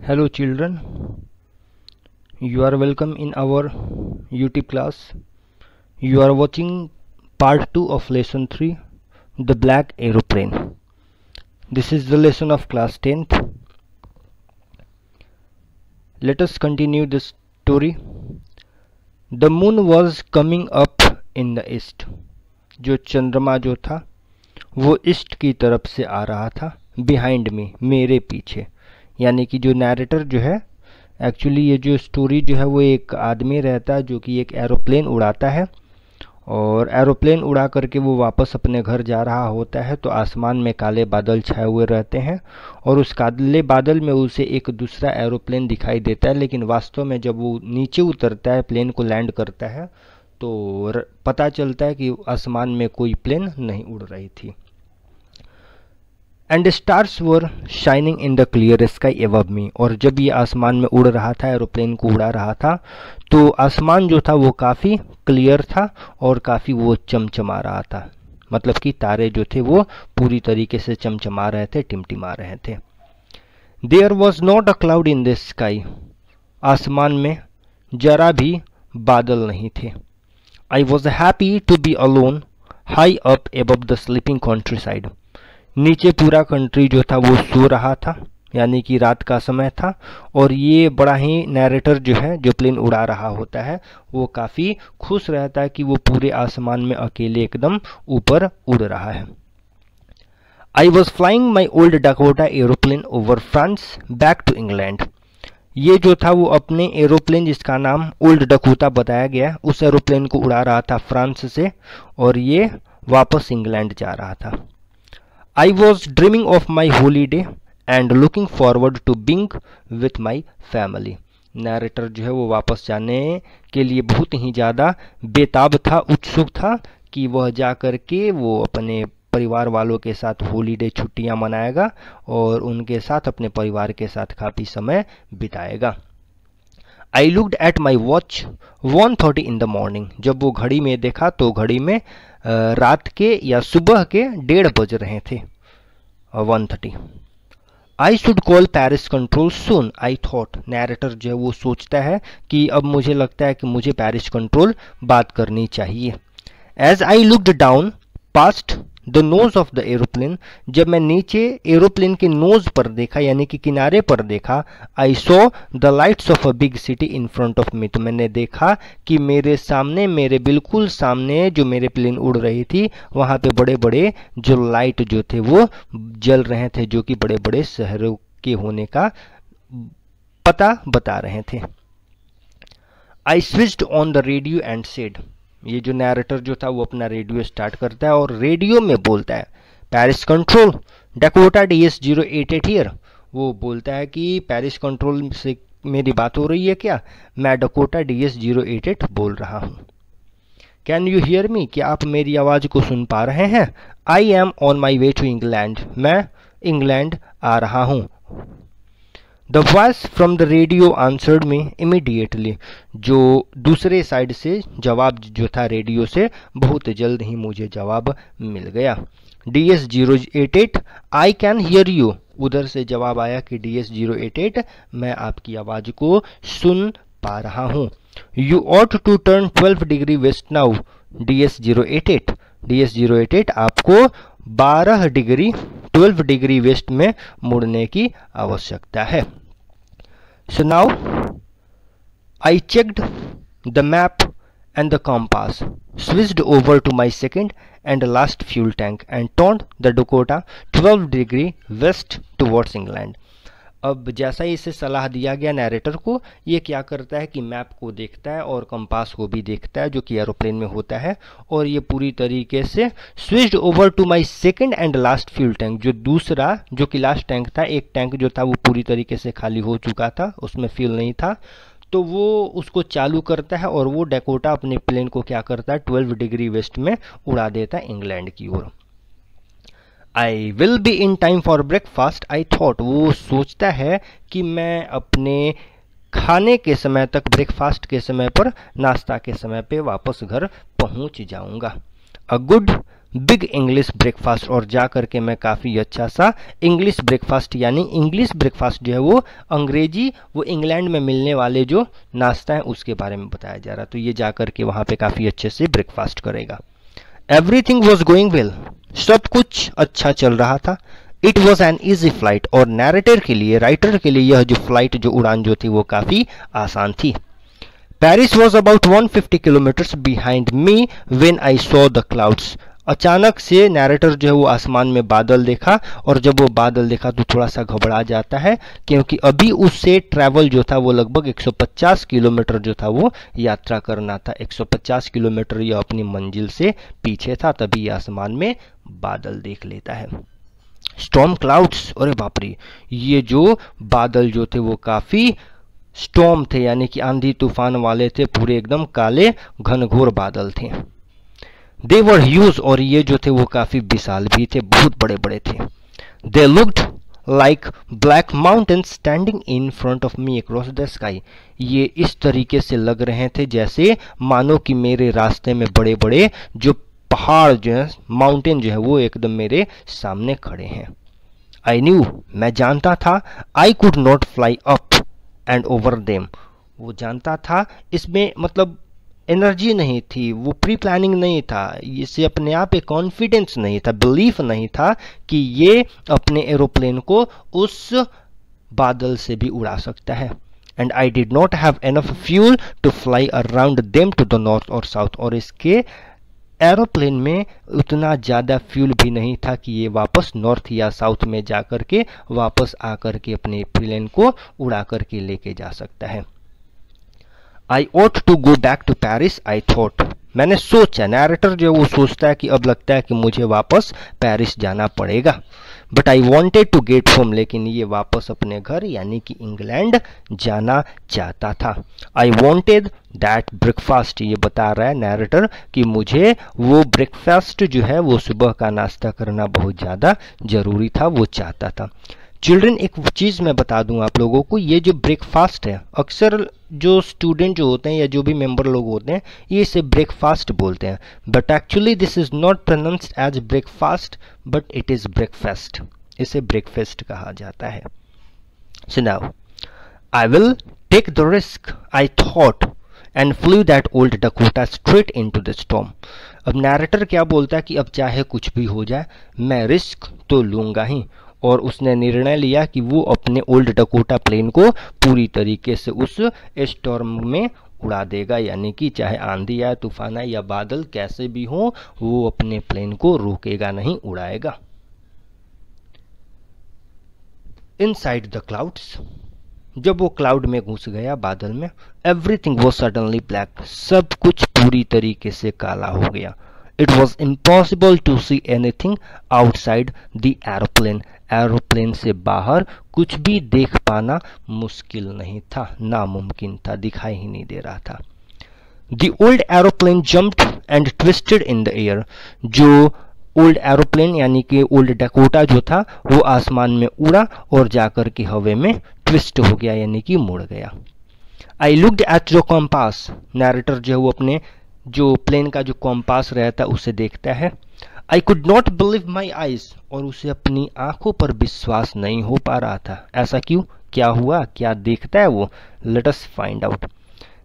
Hello children, you are welcome in our YouTube class. You are watching part 2 of lesson 3, The Black Aeroplane. This is the lesson of class 10th. Let us continue this story. The moon was coming up in the east. जो चंद्रमा जो था वो east की तरफ से आ रहा था, बिहाइंड मी, मेरे पीछे। यानी कि जो नैरेटर जो है, एक्चुअली ये जो स्टोरी जो है वो एक आदमी रहता है जो कि एक एरोप्लेन उड़ाता है, और एरोप्लेन उड़ा करके वो वापस अपने घर जा रहा होता है तो आसमान में काले बादल छाए हुए रहते हैं और उस काले बादल में उसे एक दूसरा एरोप्लेन दिखाई देता है। लेकिन वास्तव में जब वो नीचे उतरता है, प्लेन को लैंड करता है, तो पता चलता है कि आसमान में कोई प्लेन नहीं उड़ रही थी। And stars were shining in the clear sky above me. और जब ये आसमान में उड़ रहा था, एरोप्लेन को उड़ा रहा था, तो आसमान जो था वो काफ़ी क्लियर था और काफ़ी वो चमचमा रहा था। मतलब कि तारे जो थे वो पूरी तरीके से चमचमा रहे थे, टिमटिमा रहे थे। There was not a cloud in the sky. आसमान में जरा भी बादल नहीं थे। I was happy to be alone high up above the sleeping countryside. नीचे पूरा कंट्री जो था वो सो रहा था, यानी कि रात का समय था, और ये बड़ा ही नैरेटर जो है, जो प्लेन उड़ा रहा होता है, वो काफ़ी खुश रहता है कि वो पूरे आसमान में अकेले एकदम ऊपर उड़ रहा है। I was flying my old Dakota aeroplane over France back to England. ये जो था वो अपने एरोप्लेन, जिसका नाम ओल्ड डकोटा बताया गया, उस एरोप्लेन को उड़ा रहा था फ्रांस से, और ये वापस इंग्लैंड जा रहा था। I was dreaming of my holiday and looking forward to being with my family. Narrator जो है वो वापस जाने के लिए बहुत ही ज़्यादा बेताब था, उत्सुक था कि वह जा कर के वो अपने परिवार वालों के साथ हॉलीडे, छुट्टियां मनाएगा और उनके साथ, अपने परिवार के साथ काफ़ी समय बिताएगा। I looked at my watch 1:30 in the morning. जब वो घड़ी में देखा तो घड़ी में रात के या सुबह के 1:30 बज रहे थे, 1:30। I should call Paris control soon, I thought. Narrator जो है वो सोचता है कि अब मुझे लगता है कि मुझे पेरिस कंट्रोल बात करनी चाहिए। As I looked down past the nose of the aeroplane. जब मैं नीचे एरोप्लेन के नोज पर देखा, यानी कि किनारे पर देखा, I saw the lights of a big city in front of मी। तो मैंने देखा कि मेरे सामने, मेरे बिल्कुल सामने जो मेरे प्लेन उड़ रही थी, वहाँ पे बड़े बड़े जो लाइट जो थे वो जल रहे थे, जो कि बड़े बड़े शहरों के होने का पता बता रहे थे। I switched on the radio and said. ये जो नैरेटर जो था वो अपना रेडियो स्टार्ट करता है और रेडियो में बोलता है, Paris control, Dakota DS-088 here. वो बोलता है कि पेरिस कंट्रोल से मेरी बात हो रही है क्या? मैं डकोटा DS-088 बोल रहा हूँ। Can you hear me? क्या आप मेरी आवाज़ को सुन पा रहे हैं? I am on my way to England. मैं इंग्लैंड आ रहा हूँ। The voice from the radio answered me immediately. जो दूसरे साइड से जवाब जो था रेडियो से, बहुत जल्द ही मुझे जवाब मिल गया। DS-088 I can hear you. उधर से जवाब आया कि DS-088 मैं आपकी आवाज़ को सुन पा रहा हूँ। You ought to turn 12 degree west now DS-088। DS-088 आपको 12 डिग्री वेस्ट में मुड़ने की आवश्यकता है। So now I checked the map and the compass, switched over to my second and last fuel tank and turned the Dakota 12 degree west towards England. अब जैसा ही इसे सलाह दिया गया नैरेटर को, ये क्या करता है कि मैप को देखता है और कंपास को भी देखता है, जो कि एरोप्लेन में होता है, और ये पूरी तरीके से switched over to my second and last fuel tank. जो दूसरा, जो कि लास्ट टैंक था, एक टैंक जो था वो पूरी तरीके से खाली हो चुका था, उसमें फ्यूल नहीं था, तो वो उसको चालू करता है और वो डकोटा अपने प्लेन को क्या करता है, 12 डिग्री वेस्ट में उड़ा देता है इंग्लैंड की ओर। I will be in time for breakfast, I thought. वो सोचता है कि मैं अपने खाने के समय तक, ब्रेकफास्ट के समय पर, नाश्ता के समय पे वापस घर पहुंच जाऊंगा। A good big English breakfast, और जा करके मैं काफ़ी अच्छा सा इंग्लिश ब्रेकफास्ट, यानी इंग्लिश ब्रेकफास्ट जो है वो अंग्रेजी, वो इंग्लैंड में मिलने वाले जो नाश्ता है उसके बारे में बताया जा रहा। तो ये जा करके वहाँ पे काफ़ी अच्छे से ब्रेकफास्ट करेगा। एवरीथिंग वॉज गोइंग वेल, सब कुछ अच्छा चल रहा था। It was an easy flight, और नैरेटर के लिए, राइटर के लिए यह जो फ्लाइट, जो उड़ान जो थी वो काफ़ी आसान थी। Paris was about 150 kilometres behind me when I saw the clouds. अचानक से नैरेटर जो है वो आसमान में बादल देखा, और जब वो बादल देखा तो थोड़ा सा घबरा जाता है, क्योंकि अभी उससे ट्रैवल जो था वो लगभग 150 किलोमीटर जो था वो यात्रा करना था। 150 किलोमीटर यह अपनी मंजिल से पीछे था, तभी आसमान में बादल देख लेता है। स्टॉर्म क्लाउड्स, अरे बाप रे, ये जो बादल जो थे वो काफ़ी स्टॉर्म थे, यानी कि आंधी तूफान वाले थे, पूरे एकदम काले घनघोर बादल थे। दे वर ह्यूज, और ये जो थे वो काफ़ी विशाल भी थे, बहुत बड़े बड़े थे। They looked like black mountains standing in front of me across the sky. ये इस तरीके से लग रहे थे जैसे मानो कि मेरे रास्ते में बड़े बड़े जो पहाड़ जो है, माउंटेन जो है वो एकदम मेरे सामने खड़े हैं। आई न्यू, मैं जानता था, आई could not fly up and over them. वो जानता था, इसमें मतलब एनर्जी नहीं थी, वो प्री प्लानिंग नहीं था, इससे अपने आप एक कॉन्फिडेंस नहीं था, बिलीफ नहीं था कि ये अपने एरोप्लेन को उस बादल से भी उड़ा सकता है। And I did not have enough fuel to fly around them to the north और साउथ, और इसके एरोप्लेन में उतना ज़्यादा फ्यूल भी नहीं था कि ये वापस नॉर्थ या साउथ में जा कर के वापस आकर के अपने प्लेन को उड़ा करके लेके जा सकता है। I ought to go back to Paris, I thought, मैंने सोचा, नैरेटर जो है वो सोचता है कि अब लगता है कि मुझे वापस पेरिस जाना पड़ेगा। But I wanted to get home, लेकिन ये वापस अपने घर यानी कि इंग्लैंड जाना चाहता था। आई वॉन्टेड दैट ब्रेकफास्ट, ये बता रहा है नैरेटर कि मुझे वो ब्रेकफास्ट जो है वो सुबह का नाश्ता करना बहुत ज़्यादा ज़रूरी था, वो चाहता था। चिल्ड्रन, एक चीज़ मैं बता दूं आप लोगों को, ये जो ब्रेकफास्ट है, अक्सर जो स्टूडेंट जो होते हैं या जो भी मेंबर लोग होते हैं ये इसे ब्रेकफास्ट बोलते हैं, but actually this is not pronounced as breakfast but it is breakfast, इसे ब्रेकफास्ट कहा जाता है। So now I will take the risk, I thought, and flew that old Dakota straight into the storm. अब narrator क्या बोलता है कि अब चाहे कुछ भी हो जाए मैं रिस्क तो लूँगा ही, और उसने निर्णय लिया कि वो अपने ओल्ड डकोटा प्लेन को पूरी तरीके से उस स्टॉर्म में उड़ा देगा, यानी कि चाहे आंधी आए, तूफान आए या बादल कैसे भी हो, वो अपने प्लेन को रोकेगा नहीं, उड़ाएगा। इनसाइड द क्लाउड्स, जब वो क्लाउड में घुस गया, बादल में, एवरीथिंग वॉज सडनली ब्लैक, सब कुछ पूरी तरीके से काला हो गया। It was impossible to see anything outside the aeroplane, aeroplane से बाहर कुछ भी देख पाना मुश्किल नहीं था, नामुमकिन था, दिखाई ही नहीं दे रहा था। The old aeroplane jumped and twisted in the air, जो ओल्ड एरोप्लेन यानी कि ओल्ड डकोटा जो था वो आसमान में उड़ा और जाकर के हवा में ट्विस्ट हो गया, यानी कि मुड़ गया। I looked at the compass, narrator जो है वो अपने जो प्लेन का जो कॉम्पास रहता है उसे देखता है। आई could not believe my eyes, और उसे अपनी आंखों पर विश्वास नहीं हो पा रहा था। ऐसा क्यों, क्या हुआ, क्या देखता है वो? Let us find out.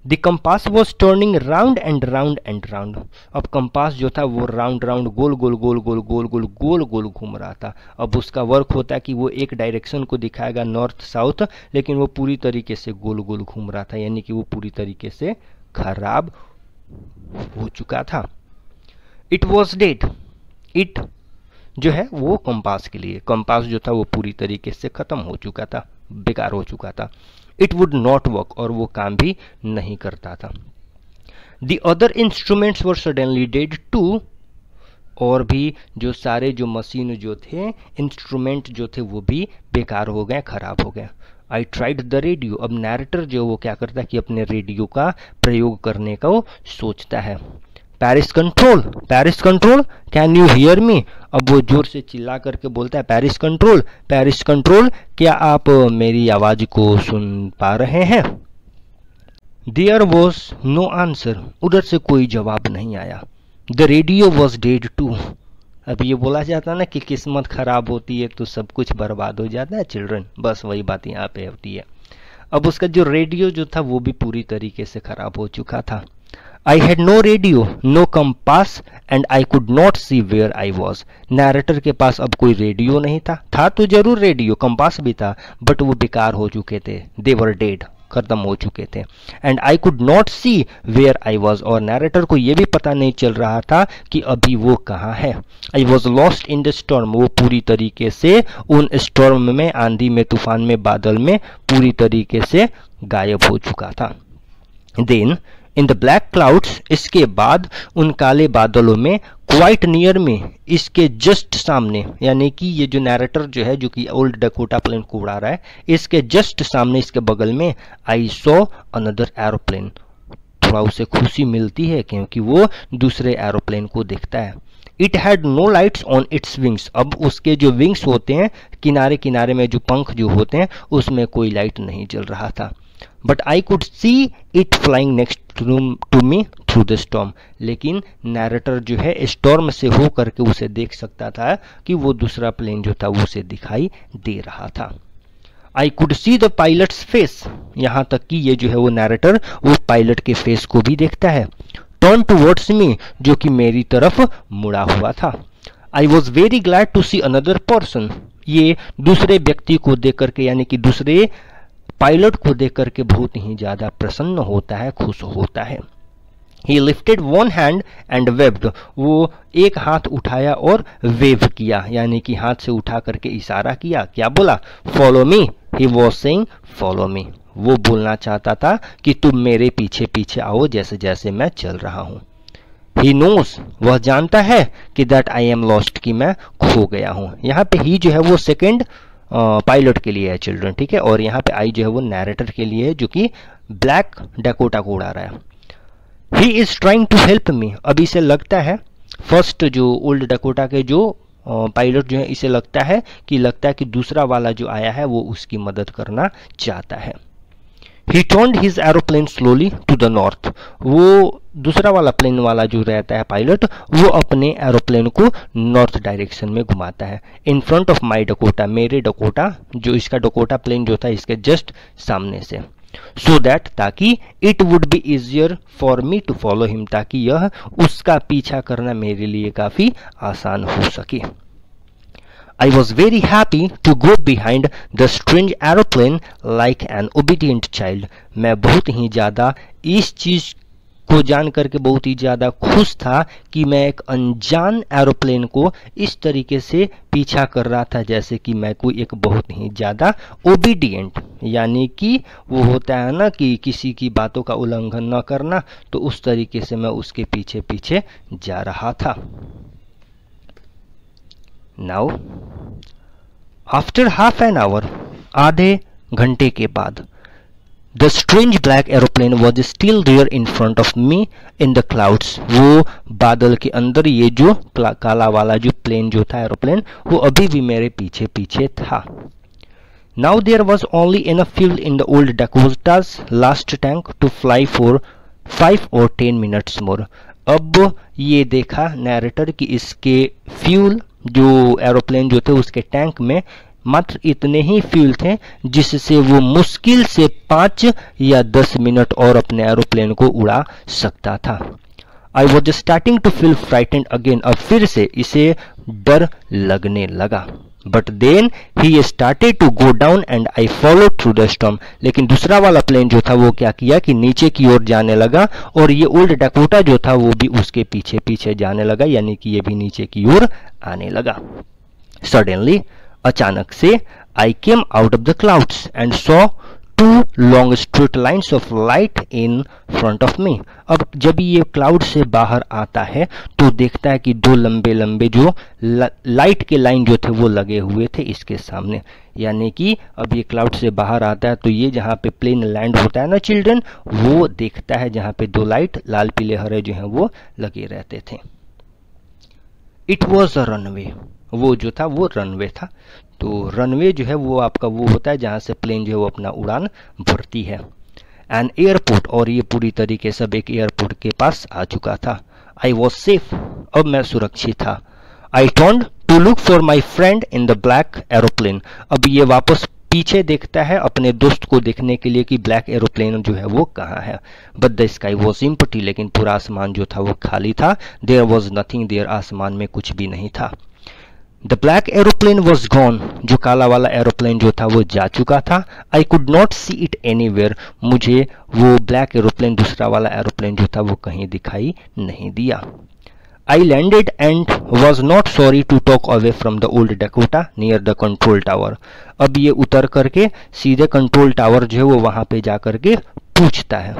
The compass was turning round and round and round, अब कंपास जो था वो राउंड राउंड गोल गोल गोल गोल गोल गोल गोल गोल घूम रहा था। अब उसका वर्क होता है कि वो एक डायरेक्शन को दिखाएगा, नॉर्थ साउथ, लेकिन वो पूरी तरीके से गोल गोल घूम रहा था, यानी कि वो पूरी तरीके से खराब हो चुका था। इट वॉज डेड, इट जो है वो कंपास के लिए, कंपास जो था वो पूरी तरीके से खत्म हो चुका था, बेकार हो चुका था। इट वुड नॉट वर्क, और वो काम भी नहीं करता था। The other instruments were suddenly dead too, और भी जो सारे जो मशीन जो थे, इंस्ट्रूमेंट जो थे वो भी बेकार हो गए, खराब हो गए। आई ट्राइड द रेडियो, अब नैरेटर जो वो क्या करता है कि अपने रेडियो का प्रयोग करने का वो सोचता है। Paris control, Paris control, can you hear मी, अब वो जोर से चिल्ला करके बोलता है पेरिस कंट्रोल, पेरिस कंट्रोल, क्या आप मेरी आवाज को सुन पा रहे हैं? देयर वॉज नो आंसर, उधर से कोई जवाब नहीं आया। The radio was dead too, अब ये बोला जाता है ना कि किस्मत खराब होती है तो सब कुछ बर्बाद हो जाता है चिल्ड्रन, बस वही बात यहाँ पे होती है। अब उसका जो रेडियो जो था वो भी पूरी तरीके से खराब हो चुका था। I had no radio, no compass and I could not see where I was. Narrator के पास अब कोई रेडियो नहीं था तो जरूर रेडियो, कंपास भी था, बट वो बेकार हो चुके थे, दे वर डेड, खत्म हो चुके थे। And I could not see where I was, और नैरेटर को ये भी पता नहीं चल रहा था कि अभी वो कहाँ है। I was lost in the storm, वो पूरी तरीके से उन स्टॉर्म में, आंधी में, तूफान में, बादल में पूरी तरीके से गायब हो चुका था। Then in the black clouds, इसके बाद उन काले बादलों में, क्वाइट नियर में, इसके जस्ट सामने, यानी कि ये जो नैरेटर जो है जो कि ओल्ड डकोटा प्लेन को उड़ा रहा है, इसके जस्ट सामने, इसके बगल में, आई सॉ अनदर एरोप्लेन। थोड़ा उसे खुशी मिलती है क्योंकि वो दूसरे एरोप्लेन को देखता है। It had no lights on its wings, अब उसके जो विंग्स होते हैं, किनारे किनारे में जो पंख जो होते हैं, उसमें कोई लाइट नहीं जल रहा था। But I could see it flying next to me through the storm, लेकिन नैरेटर जो है स्टॉर्म से हो करके उसे देख सकता था कि वो दूसरा प्लेन जो था वो उसे दिखाई दे रहा था। आई could see the pilots face, यहाँ तक कि ये जो है वो नैरेटर वो पायलट के फेस को भी देखता है। टर्न टुवर्ड्स मी, जो कि मेरी तरफ मुड़ा हुआ था। I was very glad to see another person, ये दूसरे व्यक्ति को देख करके, यानी कि दूसरे पायलट को देख करके बहुत ही ज्यादा प्रसन्न होता है, खुश होता है। He lifted one hand and waved, वो एक हाथ उठाया और वेव किया, यानी कि हाथ से उठा करके इशारा किया। क्या बोला? Follow me, he was saying follow me, वो बोलना चाहता था कि तुम मेरे पीछे पीछे आओ जैसे जैसे मैं चल रहा हूँ। He knows, वह जानता है कि that I am lost, कि मैं खो गया हूँ। यहाँ पे ही जो है वो सेकेंड पायलट के लिए है चिल्ड्रन, ठीक है, और यहाँ पे आई जो है वो नैरेटर के लिए है जो कि ब्लैक डकोटा को उड़ा रहा है। He is trying to help me, अब इसे लगता है, फर्स्ट जो ओल्ड डकोटा के जो पायलट जो है, इसे लगता है कि दूसरा वाला जो आया है वो उसकी मदद करना चाहता है। He turned his aeroplane slowly to the north, वो दूसरा वाला प्लेन वाला जो रहता है पायलट, वो अपने एरोप्लेन को नॉर्थ डायरेक्शन में घुमाता है। इन फ्रंट ऑफ माई डकोटा, मेरे डकोटा जो इसका डकोटा प्लेन जो था इसके जस्ट सामने से। सो दैट, ताकि it would be easier for me to follow him, ताकि यह उसका पीछा करना मेरे लिए काफी आसान हो सके। I was very happy to go behind the strange aeroplane like an obedient child. मैं बहुत ही ज़्यादा इस चीज़ को जान करके बहुत ही ज़्यादा खुश था कि मैं एक अनजान एरोप्लेन को इस तरीके से पीछा कर रहा था जैसे कि मैं कोई एक बहुत ही ज़्यादा ओबीडियंट, यानी कि वो होता है ना कि किसी की बातों का उल्लंघन न करना, तो उस तरीके से मैं उसके पीछे पीछे जा रहा था। Now after half an hour, आधे घंटे के बाद, the strange black aeroplane was still there in front of me in the clouds, वो बादल के अंदर ये जो काला वाला जो प्लेन जो था एरोप्लेन, वो अभी भी मेरे पीछे पीछे था। Now there was only enough fuel in the old Dakotas last tank to fly for 5 or 10 minutes more. अब ये देखा नैरेटर कि इसके फ्यूल जो एरोप्लेन जो थे उसके टैंक में मात्र इतने ही फ्यूल थे जिससे वो मुश्किल से 5 या 10 मिनट और अपने एरोप्लेन को उड़ा सकता था। I was starting to feel frightened again, अब फिर से इसे डर लगने लगा। But then he started to go down and I follow through the storm, लेकिन दूसरा वाला प्लेन जो था वो क्या किया कि नीचे की ओर जाने लगा और ये ओल्ड डकोटा जो था वो भी उसके पीछे पीछे जाने लगा, यानी कि ये भी नीचे की ओर आने लगा। सडनली, अचानक से, I came out of the clouds and saw 2 long straight lines of light in front of me. अब जब ये क्लाउड से बाहर आता है तो देखता है कि 2 लंबे लंबे जो लाइट के लाइन जो थे वो लगे हुए थे इसके सामने, यानी कि अब ये क्लाउड से बाहर आता है तो ये जहाँ पे प्लेन लैंड होता है ना चिल्ड्रन, वो देखता है जहाँ पे 2 लाइट लाल पीले हरे जो हैं वो लगे रहते थे। इट वॉज अ रनवे, वो जो था वो रनवे था। तो रनवे जो है वो आपका वो होता है जहाँ से प्लेन जो है वो अपना उड़ान भरती है। एन एयरपोर्ट, और ये पूरी तरीके से एक एयरपोर्ट के पास आ चुका था। आई वॉज सेफ, अब मैं सुरक्षित था। I turned to look for my friend in the black aeroplane. अब ये वापस पीछे देखता है अपने दोस्त को देखने के लिए कि ब्लैक एरोप्लेन जो है वो कहाँ है। But the sky was empty, लेकिन पूरा आसमान जो था वो खाली था। देयर वॉज नथिंग देयर, आसमान में कुछ भी नहीं था। The black aeroplane was gone, जो काला वाला एरोप्लेन जो था वो जा चुका था। आई could not see it anywhere, मुझे वो ब्लैक एरोप्लेन, दूसरा वाला एरोप्लेन जो था वो कहीं दिखाई नहीं दिया। I landed and was not sorry to talk away from the old Dakota near the control tower। अब ये उतर करके सीधे कंट्रोल टावर जो है वो वहां पे जा करके पूछता है।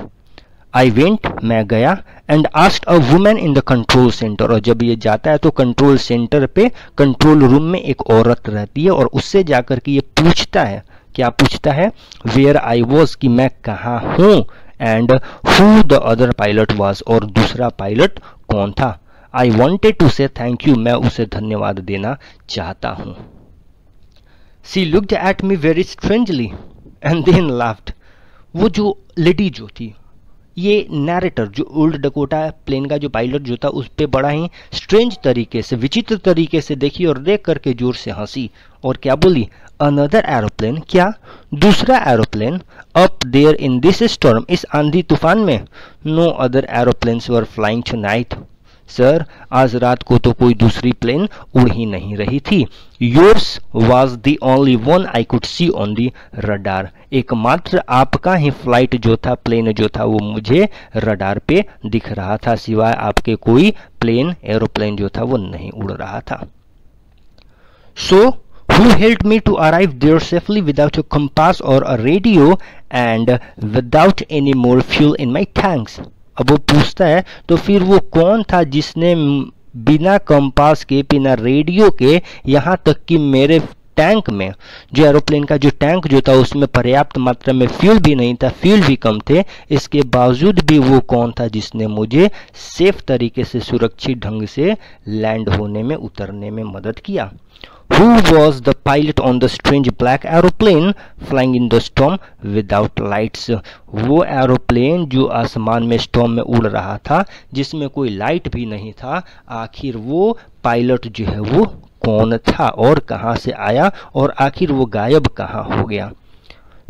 I went, मैं गया, and asked a woman in the control center। और जब ये जाता है तो कंट्रोल सेंटर पे कंट्रोल रूम में एक औरत रहती है और उससे जा करके ये पूछता है, क्या पूछता है? Where I was, कि मैं कहाँ हूँ, and who the other pilot was, और दूसरा पायलट कौन था। I wanted to say thank you, मैं उसे धन्यवाद देना चाहता हूँ। She looked at me very strangely and then laughed। वो जो लेडी जो थी, ये नैरेटर जो ओल्ड डकोटा प्लेन का जो पायलट जो था उस पर बड़ा ही स्ट्रेंज तरीके से, विचित्र तरीके से देखी और देख करके जोर से हंसी और क्या बोली? अनदर एरोप्लेन, क्या दूसरा aeroplane? Up there in this storm, इस आंधी तूफान में? No other aeroplanes were flying tonight. Sir, आज रात को तो कोई दूसरी प्लेन उड़ ही नहीं रही थी। Yours was the only one I could C on the radar, एकमात्र आपका ही फ्लाइट जो था, प्लेन जो था वो मुझे रडार पे दिख रहा था, सिवाय आपके कोई प्लेन, एरोप्लेन जो था वो नहीं उड़ रहा था। सो who helped me to arrive there safely without a compass or a radio and without any more fuel in my tanks। अब वो पूछता है तो फिर वो कौन था जिसने बिना कंपास के, बिना रेडियो के, यहाँ तक कि मेरे टैंक में, जो एरोप्लेन का जो टैंक जो था उसमें पर्याप्त मात्रा में फ्यूल भी नहीं था, फ्यूल भी कम थे, इसके बावजूद भी वो कौन था जिसने मुझे सेफ तरीके से, सुरक्षित ढंग से लैंड होने में, उतरने में मदद किया। Who was the pilot on the strange black aeroplane flying in the storm without lights? वो एरोप्लेन जो आसमान में स्टॉर्म में उड़ रहा था, जिसमें कोई लाइट भी नहीं था, आखिर वो पायलट जो है वो कौन था और कहाँ से आया और आखिर वो गायब कहाँ हो गया?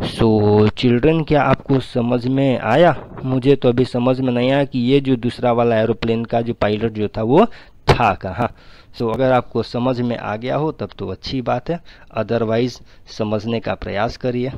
सो चिल्ड्रन, क्या आपको समझ में आया? मुझे तो अभी समझ में नहीं आया कि ये जो दूसरा वाला एरोप्लेन का जो पायलट जो था वो था कहाँ। सो अगर आपको समझ में आ गया हो तब तो अच्छी बात है, अदरवाइज समझने का प्रयास करिए।